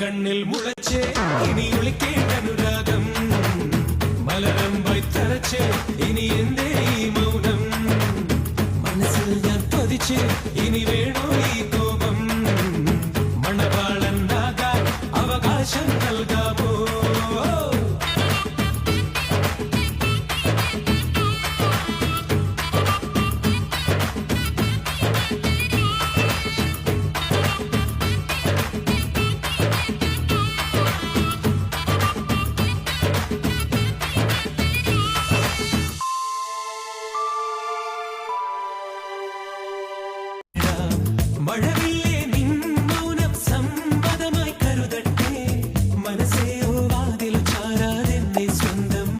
കണ്ണിൽ മുളച്ചേ ഇനി ഒളിക്കേണ്ട അനുരാഗം മലരമ്പായി തറച്ചേ ഇനി എന്തേ ഈ മൗനം മനസ്സിൽ ഞാൻ പതിച്ചേ ഇനി